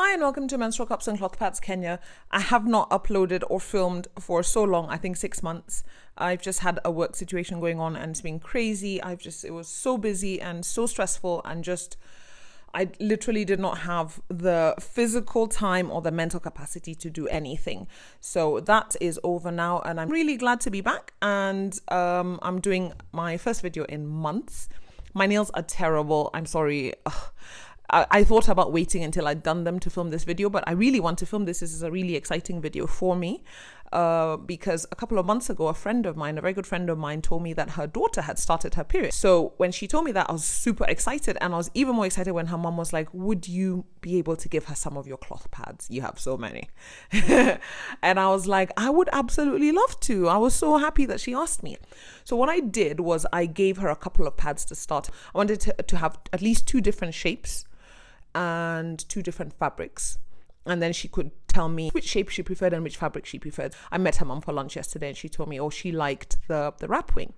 Hi and welcome to Menstrual Cups and Cloth Pads Kenya. I have not uploaded or filmed for so long, I think 6 months. I've just had a work situation going on and it's been crazy. It was so busy and so stressful and I literally did not have the physical time or the mental capacity to do anything. So that is over now and I'm really glad to be back, and I'm doing my first video in months. My nails are terrible. I'm sorry. I thought about waiting until I'd done them to film this video, but I really want to film this. This is a really exciting video for me because a couple of months ago, a very good friend of mine, told me that her daughter had started her period. So when she told me that, I was super excited, and I was even more excited when her mom was like, would you be able to give her some of your cloth pads? You have so many. And I was like, I would absolutely love to. I was so happy that she asked me. So what I did was I gave her a couple of pads to start. I wanted to have at least 2 different shapes and 2 different fabrics, and then she could tell me which shape she preferred and which fabric she preferred. I met her mom for lunch yesterday and she told me, she liked the wrap wing.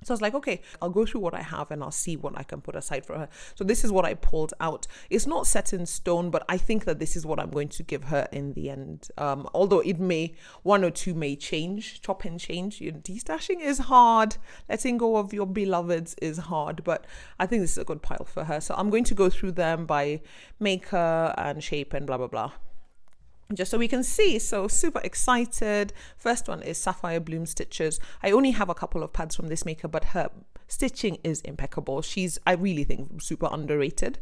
So I was like, okay, I'll go through what I have and I'll see what I can put aside for her. So this is what I pulled out. It's not set in stone, but I think that this is what I'm going to give her in the end. Although one or two may change, chop and change. Destashing is hard. Letting go of your beloveds is hard, but I think this is a good pile for her. So I'm going to go through them by maker and shape and blah, blah, blah, just so we can see. So super excited. First one is Sapphire Bloom Stitches. I only have a couple of pads from this maker, but her stitching is impeccable. I really think, super underrated.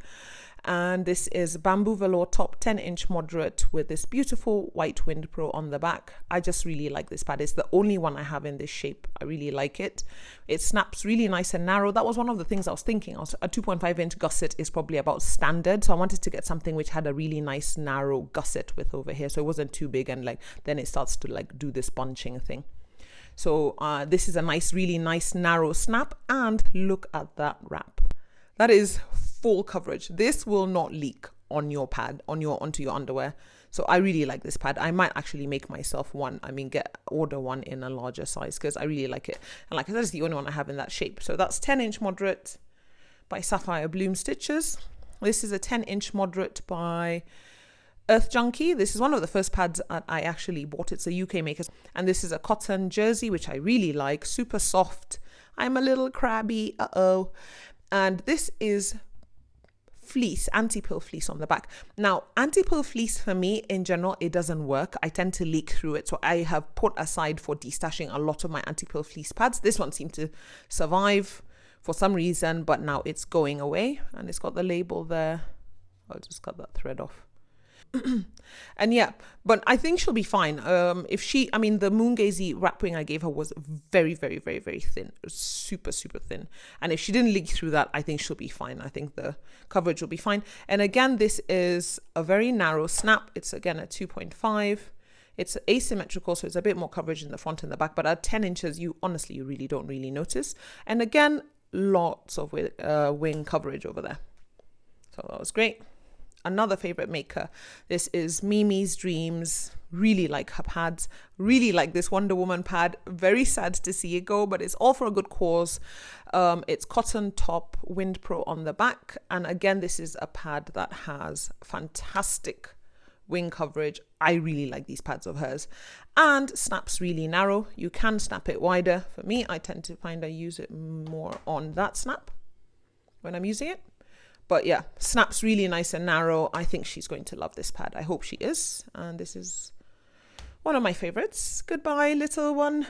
And this is Bamboo Velour Top 10-inch moderate with this beautiful white Wind Pro on the back. I just really like this pad. It's the only one I have in this shape. I really like it. It snaps really nice and narrow. That was one of the things I was thinking. A 2.5-inch gusset is probably about standard. So I wanted to get something which had a really nice narrow gusset width over here. So it wasn't too big and then it starts to do this bunching thing. So this is a really nice narrow snap, and look at that wrap. That is full coverage. This will not leak on your pad, onto your underwear. So I really like this pad. I might actually make myself one. Order one in a larger size because I really like it. And like I said, it's the only one I have in that shape. So that's 10-inch moderate by Sapphire Bloom Stitches. This is a 10-inch moderate by Earth Junkie. This is one of the first pads I actually bought. It's a UK maker. And this is a cotton jersey, which I really like. Super soft. I'm a little crabby. And this is fleece, anti-pill fleece on the back. Now, anti-pill fleece for me in general, it doesn't work. I tend to leak through it. So I have put aside for destashing a lot of my anti-pill fleece pads. This one seemed to survive for some reason, but now it's going away. And it's got the label there. I'll just cut that thread off. And yeah, but I think she'll be fine. The Moongazy wrap wing I gave her was very, very, very, very thin. Super, super thin. And if she didn't leak through that, I think she'll be fine. I think the coverage will be fine. And again, this is a very narrow snap. It's again at 2.5. It's asymmetrical, so it's a bit more coverage in the front and the back. But at 10 inches, you really don't really notice. And again, lots of wing coverage over there. So that was great. Another favorite maker. This is Mimi's Dreams. Really like her pads. Really like this Wonder Woman pad. Very sad to see it go, but it's all for a good cause. It's cotton top, Wind Pro on the back. And again, this is a pad that has fantastic wing coverage. I really like these pads of hers. And snaps really narrow. You can snap it wider. For me, I tend to find I use it more on that snap when I'm using it. But yeah, snaps really nice and narrow. I think she's going to love this pad. I hope she is. And this is one of my favorites. Goodbye, little one.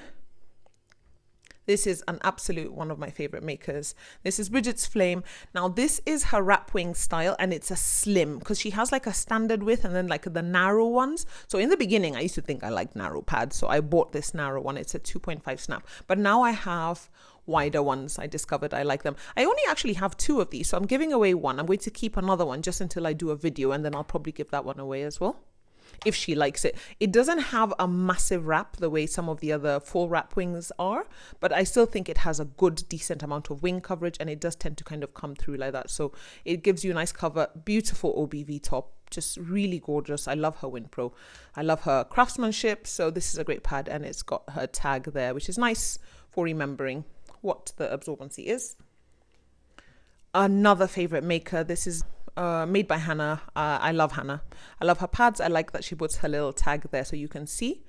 This is an absolute one of my favorite makers. This is Bridget's Flame. Now this is her wrap wing style, and it's a slim because she has a standard width and then the narrow ones. So in the beginning, I used to think I liked narrow pads. So I bought this narrow one. It's a 2.5 snap. But now I have wider ones. I discovered I like them. I only actually have 2 of these. So I'm giving away one. I'm going to keep another one just until I do a video, and then I'll probably give that one away as well, if she likes it. It doesn't have a massive wrap the way some of the other full wrap wings are, but I still think it has a good, decent amount of wing coverage, and it does tend to kind of come through like that. So it gives you a nice cover. Beautiful OBV top, just really gorgeous. I love her Wind Pro. I love her craftsmanship. So this is a great pad, and it's got her tag there, which is nice for remembering what the absorbency is. Another favorite maker. This is made by Hannah. I love Hannah. I love her pads. I like that she puts her little tag there so you can see.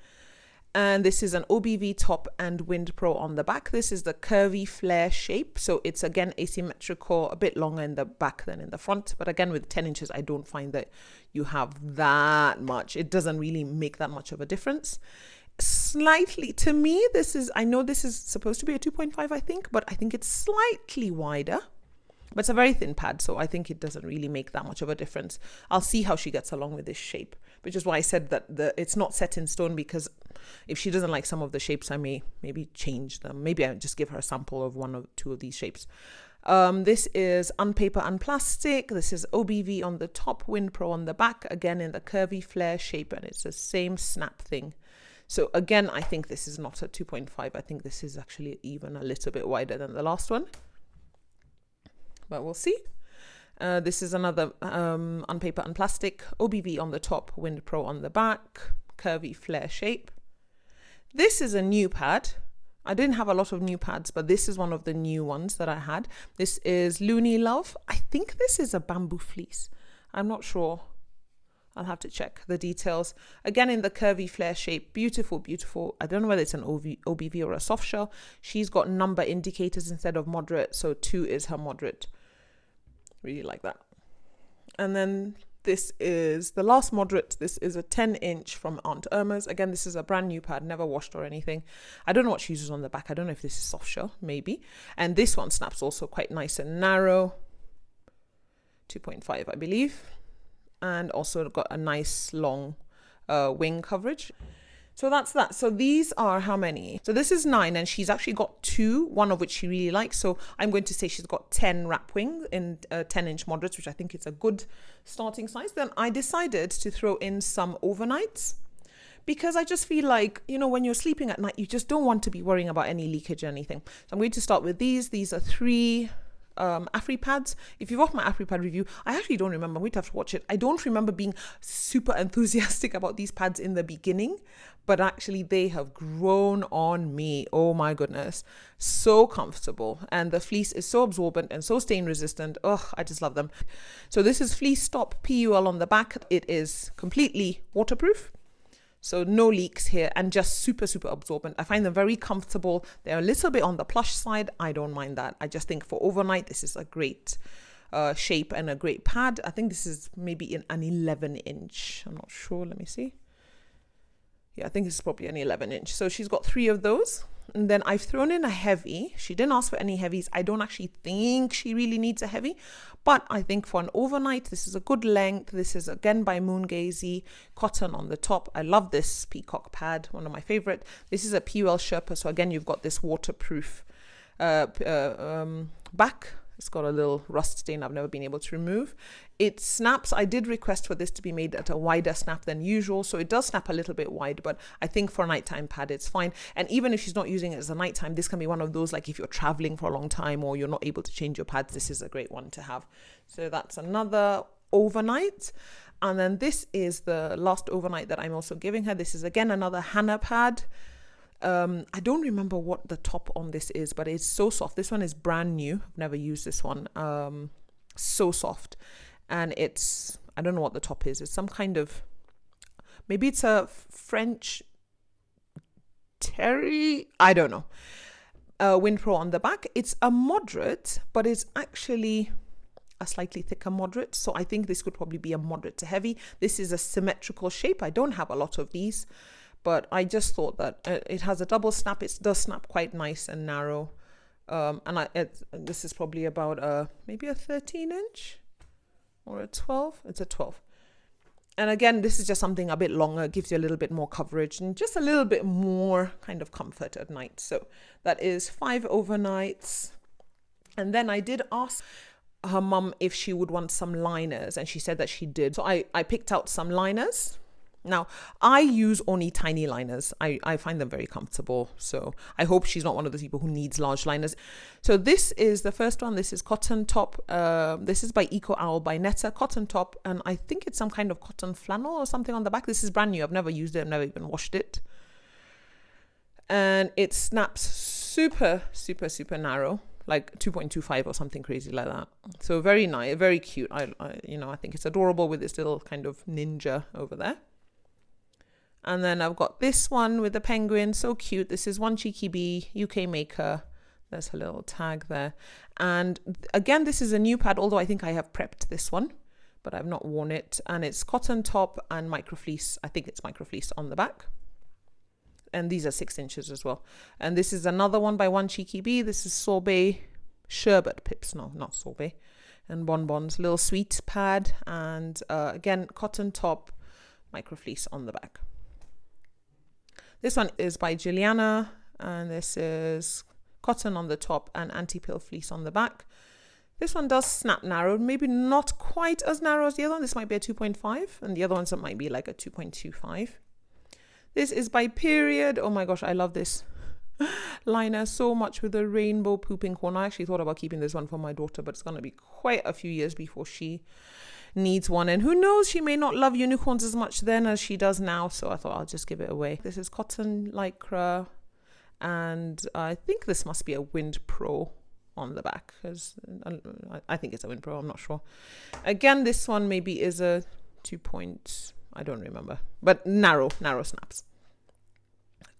And this is an OBV top and Wind Pro on the back. This is the curvy flare shape. So it's again asymmetrical, a bit longer in the back than in the front. But again, with 10 inches, I don't find that you have that much. It doesn't really make that much of a difference. Slightly, to me, I know this is supposed to be a 2.5, I think, but I think it's slightly wider. But it's a very thin pad, so I think it doesn't really make that much of a difference. I'll see how she gets along with this shape, which is why I said that it's not set in stone, because if she doesn't like some of the shapes, I may maybe change them. Maybe I just give her a sample of one or two of these shapes. This is Unpaper Unplastic. This is OBV on the top, Wind Pro on the back, again in the curvy flare shape, and it's the same snap thing. So again, I think this is not a 2.5. I think this is actually even a little bit wider than the last one. But we'll see. This is another Unpaper Unplastic, OBV on the top, Wind Pro on the back, curvy flare shape. This is a new pad. I didn't have a lot of new pads, but this is one of the new ones that I had. This is Looney Love. I think this is a bamboo fleece. I'm not sure. I'll have to check the details. Again, in the curvy flare shape. Beautiful, beautiful. I don't know whether it's an OBV or a soft shell. She's got number indicators instead of moderate, so 2 is her moderate. Really like that. And then this is the last moderate. This is a 10-inch from Aunt Irma's. Again, this is a brand new pad, never washed or anything. I don't know what she uses on the back. I don't know if this is soft shell, maybe. And this one snaps also quite nice and narrow. 2.5, I believe. And also got a nice long wing coverage. So that's that. So these are how many? So this is 9, and she's actually got 2, one of which she really likes. So I'm going to say she's got 10 wrap wing in 10-inch moderates, which I think is a good starting size. Then I decided to throw in some overnights, because I just feel like, when you're sleeping at night, you just don't want to be worrying about any leakage or anything. So I'm going to start with these. These are 3 Afri pads. If you've watched my Afri pad review, I actually don't remember. We'd have to watch it. I don't remember being super enthusiastic about these pads in the beginning, but actually they have grown on me. Oh my goodness. So comfortable. And the fleece is so absorbent and so stain resistant. Oh, I just love them. So this is Fleece Stop PUL on the back. It is completely waterproof. So no leaks here, and just super, super absorbent. I find them very comfortable. They're a little bit on the plush side. I don't mind that. I just think for overnight, this is a great shape and a great pad. I think this is maybe an 11-inch. I'm not sure. Let me see. Yeah, I think this is probably an 11-inch. So she's got 3 of those. And then I've thrown in a heavy. She didn't ask for any heavies. I don't actually think she really needs a heavy, but I think for an overnight, this is a good length. This is again by Moongazy, cotton on the top. I love this peacock pad, one of my favorite. This is a PUL Sherpa. So again, you've got this waterproof back. It's got a little rust stain I've never been able to remove. It snaps. I did request for this to be made at a wider snap than usual, so it does snap a little bit wide, but I think for a nighttime pad, it's fine. And even if she's not using it as a nighttime, this can be one of those, like if you're traveling for a long time or you're not able to change your pads, this is a great one to have. So that's another overnight. And then this is the last overnight that I'm also giving her. This is again another Hannah pad. I don't remember what the top on this is, but it's so soft. This one is brand new. I've never used this one. So soft. And it's, I don't know what the top is. It's some kind of, maybe it's a French terry. I don't know. Wind Pro on the back. It's a moderate, but it's actually a slightly thicker moderate. So I think this could probably be a moderate to heavy. This is a symmetrical shape. I don't have a lot of these, but I just thought that it has a double snap. It does snap quite nice and narrow. This is probably about maybe a 13-inch or a 12. It's a 12. And again, this is just something a bit longer. It gives you a little bit more coverage and just a little bit more kind of comfort at night. So that is 5 overnights. And then I did ask her mum if she would want some liners, and she said that she did. So I picked out some liners. Now, I use only tiny liners. I find them very comfortable. So I hope she's not one of those people who needs large liners. So this is the first one. This is cotton top. This is by Eco Owl by Netta, cotton top. And I think it's some kind of cotton flannel or something on the back. This is brand new. I've never used it. I've never even washed it. And it snaps super, super, super narrow. like 2.25 or something crazy like that. So very nice, very cute. I think it's adorable with this little kind of ninja over there. And then I've got this one with the penguin, so cute. This is One Cheeky Bee, UK maker. There's her little tag there. And again, this is a new pad, although I think I have prepped this one, but I've not worn it. And it's cotton top and microfleece. I think it's microfleece on the back. And these are 6 inches as well. And this is another one by One Cheeky Bee. This is sorbet sherbet pips. No, not sorbet. And bonbons. Little sweet pad. And again, cotton top, microfleece on the back. This one is by Juliana. And this is cotton on the top and anti-pill fleece on the back. This one does snap narrow. Maybe not quite as narrow as the other one. This might be a 2.5. And the other ones might be like a 2.25. This is by Period. Oh my gosh, I love this liner so much with the rainbow pooping corner. I actually thought about keeping this one for my daughter, but it's going to be quite a few years before she needs one. And who knows, she may not love unicorns as much then as she does now. So I thought I'll just give it away. This is cotton lycra. And I think this must be a Wind Pro on the back. Because I think it's a Wind Pro, I'm not sure. Again, this one maybe is a 2. I don't remember, but narrow snaps.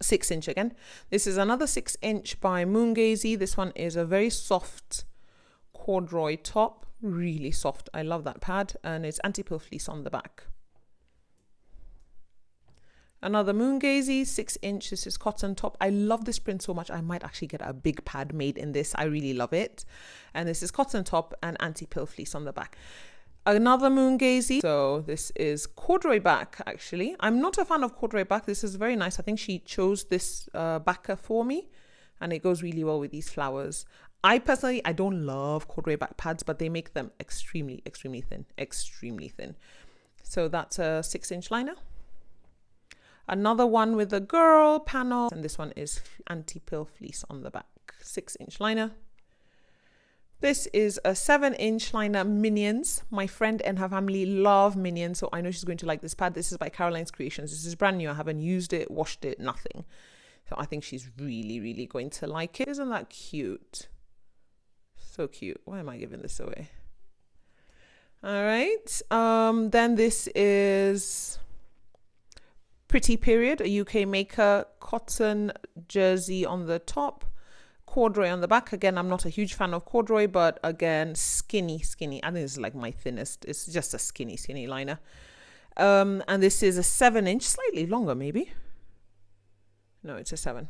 6 inch again. This is another 6 inch by Moongazy. This one is a very soft corduroy top, really soft. I love that pad, and it's anti-pill fleece on the back. Another Moongazy, 6 inch. This is cotton top. I love this print so much. I might actually get a big pad made in this. I really love it. And this is cotton top and anti-pill fleece on the back. Another Moongazy. So this is corduroy back, actually. I'm not a fan of corduroy back. This is very nice. I think she chose this backer for me, and it goes really well with these flowers. I don't love corduroy back pads, but they make them extremely, extremely thin. Extremely thin. So that's a 6 inch liner. Another one with a girl panel. And this one is anti-pill fleece on the back. 6 inch liner. This is a 7 inch liner, Minions. My friend and her family love Minions, so I know she's going to like this pad. This is by Caroline's Creations. This is brand new. I haven't used it, washed it, nothing. So I think she's really, really going to like it. Isn't that cute? So cute. Why am I giving this away? All right. Then this is Pretty Period, a UK maker, cotton jersey on the top. Corduroy on the back. Again, I'm not a huge fan of corduroy, but again, skinny. I think this is like my thinnest. It's just a skinny liner. And this is a 7 inch, slightly longer maybe. No, it's a 7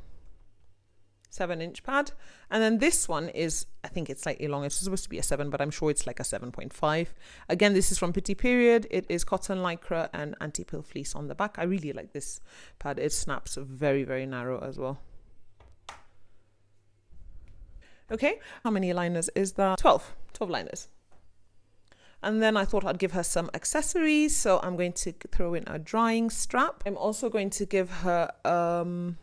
inch pad. And then this one is, I think it's slightly longer. It's supposed to be a 7, but I'm sure it's like a 7.5. Again, this is from Pretty Period. It is cotton lycra and anti-pill fleece on the back. I really like this pad. It snaps very, very narrow as well. Okay, how many liners is that? 12 liners. And then I thought I'd give her some accessories. So I'm going to throw in a drying strap. I'm also going to give her a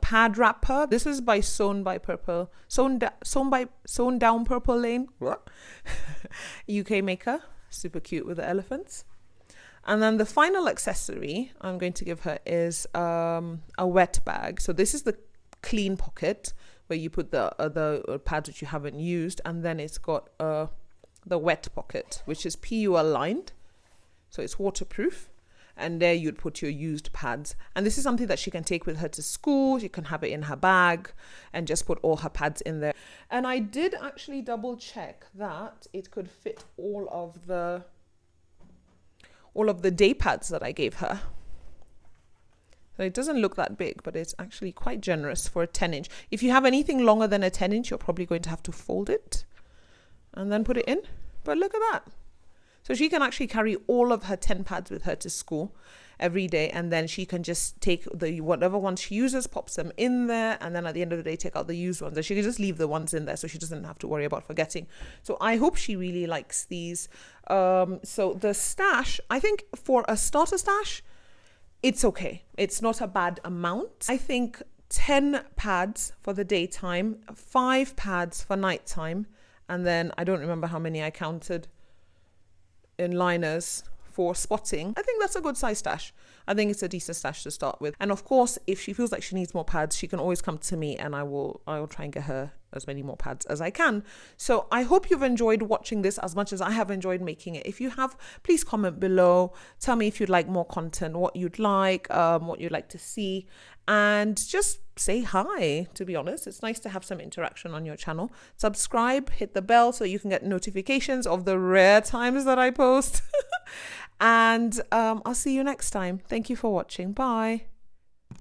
pad wrapper. This is by Sewn Down Purple Lane. UK maker. Super cute with the elephants. And then the final accessory I'm going to give her is a wet bag. So this is the clean pocket where you put the other pads which you haven't used, and then it's got the wet pocket, which is PU lined, so it's waterproof, and there you'd put your used pads. And this is something that she can take with her to school. She can have it in her bag and just put all her pads in there. And I did actually double check that it could fit all of the day pads that I gave her. So it doesn't look that big, but it's actually quite generous for a 10 inch. If you have anything longer than a 10 inch, you're probably going to have to fold it and then put it in. But look at that. So she can actually carry all of her 10 pads with her to school every day, and then she can just take whatever ones she uses, pops them in there, and then at the end of the day take out the used ones, and she can just leave the ones in there so she doesn't have to worry about forgetting. So I hope she really likes these. So the stash, I think for a starter stash, it's okay. It's not a bad amount. I think 10 pads for the daytime, 5 pads for nighttime, and then I don't remember how many I counted in liners for spotting. I think that's a good size stash. I think it's a decent stash to start with. And of course, if she feels like she needs more pads, she can always come to me, and I will try and get her as many more pads as I can. So I hope you've enjoyed watching this as much as I have enjoyed making it. If you have, please comment below. Tell me if you'd like more content, what you'd like to see, and just say hi. To be honest, it's nice to have some interaction on your channel. Subscribe, hit the bell so you can get notifications of the rare times that I post. And I'll see you next time. Thank you for watching. Bye.